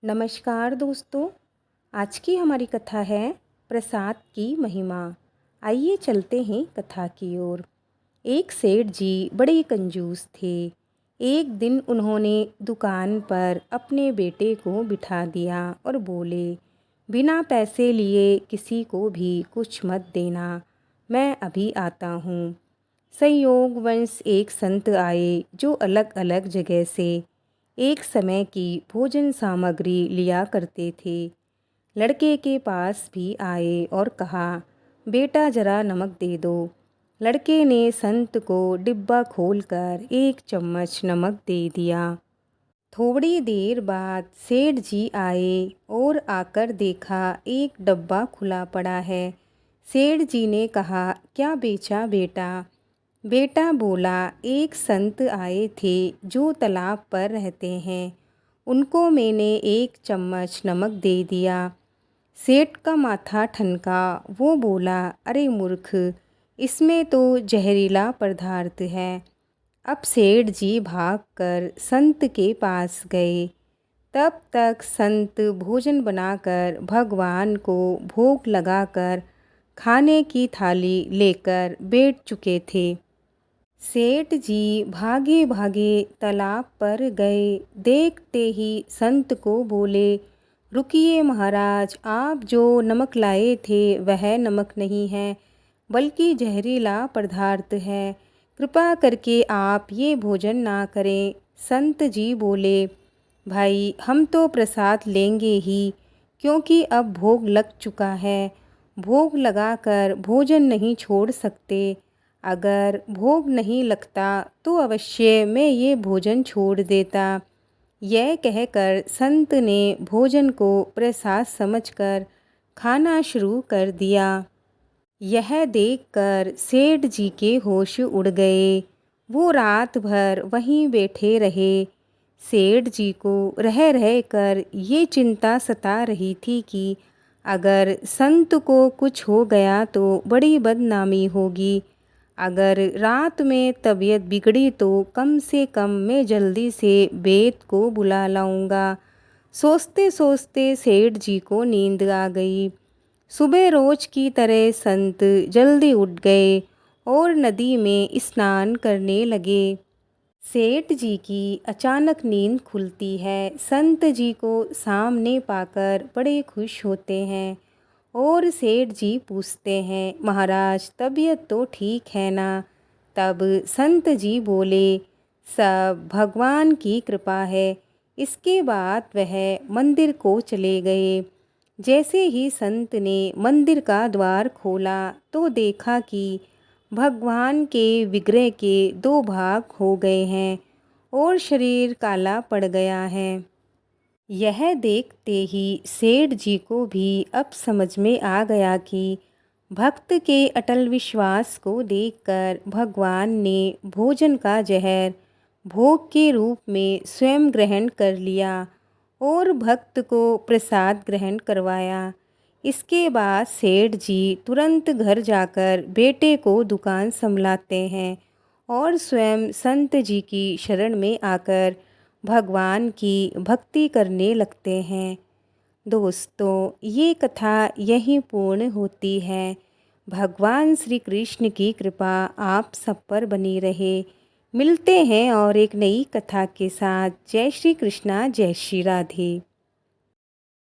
नमस्कार दोस्तों। आज की हमारी कथा है प्रसाद की महिमा। आइए चलते हैं कथा की ओर। एक सेठ जी बड़े कंजूस थे। एक दिन उन्होंने दुकान पर अपने बेटे को बिठा दिया और बोले, बिना पैसे लिए किसी को भी कुछ मत देना, मैं अभी आता हूँ। संयोगवश एक संत आए जो अलग अलग जगह से एक समय की भोजन सामग्री लिया करते थे। लड़के के पास भी आए और कहा, बेटा जरा नमक दे दो। लड़के ने संत को डिब्बा खोलकर एक चम्मच नमक दे दिया। थोड़ी देर बाद सेठ जी आए और आकर देखा एक डब्बा खुला पड़ा है। सेठ जी ने कहा, क्या बेचा बेटा? बेटा बोला, एक संत आए थे जो तालाब पर रहते हैं, उनको मैंने एक चम्मच नमक दे दिया। सेठ का माथा ठनका। वो बोला, अरे मूर्ख, इसमें तो जहरीला पदार्थ है। अब सेठ जी भागकर संत के पास गए। तब तक संत भोजन बनाकर भगवान को भोग लगाकर खाने की थाली लेकर बैठ चुके थे। सेठ जी भागे भागे तालाब पर गए। देखते ही संत को बोले, रुकिए महाराज, आप जो नमक लाए थे वह नमक नहीं है, बल्कि जहरीला पदार्थ है। कृपा करके आप ये भोजन ना करें। संत जी बोले, भाई हम तो प्रसाद लेंगे ही, क्योंकि अब भोग लग चुका है। भोग लगाकर भोजन नहीं छोड़ सकते। अगर भोग नहीं लगता तो अवश्य मैं ये भोजन छोड़ देता। यह कहकर संत ने भोजन को प्रसाद समझकर खाना शुरू कर दिया। यह देखकर सेठ जी के होश उड़ गए। वो रात भर वहीं बैठे रहे। सेठ जी को रह रह कर ये चिंता सता रही थी कि अगर संत को कुछ हो गया तो बड़ी बदनामी होगी। अगर रात में तबीयत बिगड़ी तो कम से कम मैं जल्दी से वैद्य को बुला लाऊंगा। सोचते सोचते सेठ जी को नींद आ गई। सुबह रोज की तरह संत जल्दी उठ गए और नदी में स्नान करने लगे। सेठ जी की अचानक नींद खुलती है। संत जी को सामने पाकर बड़े खुश होते हैं और सेठ जी पूछते हैं, महाराज तबीयत तो ठीक है ना? तब संत जी बोले, सब भगवान की कृपा है। इसके बाद वह मंदिर को चले गए। जैसे ही संत ने मंदिर का द्वार खोला तो देखा कि भगवान के विग्रह के दो भाग हो गए हैं और शरीर काला पड़ गया है। यह देखते ही सेठ जी को भी अब समझ में आ गया कि भक्त के अटल विश्वास को देखकर भगवान ने भोजन का जहर भोग के रूप में स्वयं ग्रहण कर लिया और भक्त को प्रसाद ग्रहण करवाया। इसके बाद सेठ जी तुरंत घर जाकर बेटे को दुकान संभलाते हैं और स्वयं संत जी की शरण में आकर भगवान की भक्ति करने लगते हैं। दोस्तों, ये कथा यहीं पूर्ण होती है। भगवान श्री कृष्ण की कृपा आप सब पर बनी रहे। मिलते हैं और एक नई कथा के साथ। जय श्री कृष्णा, जय श्री राधे।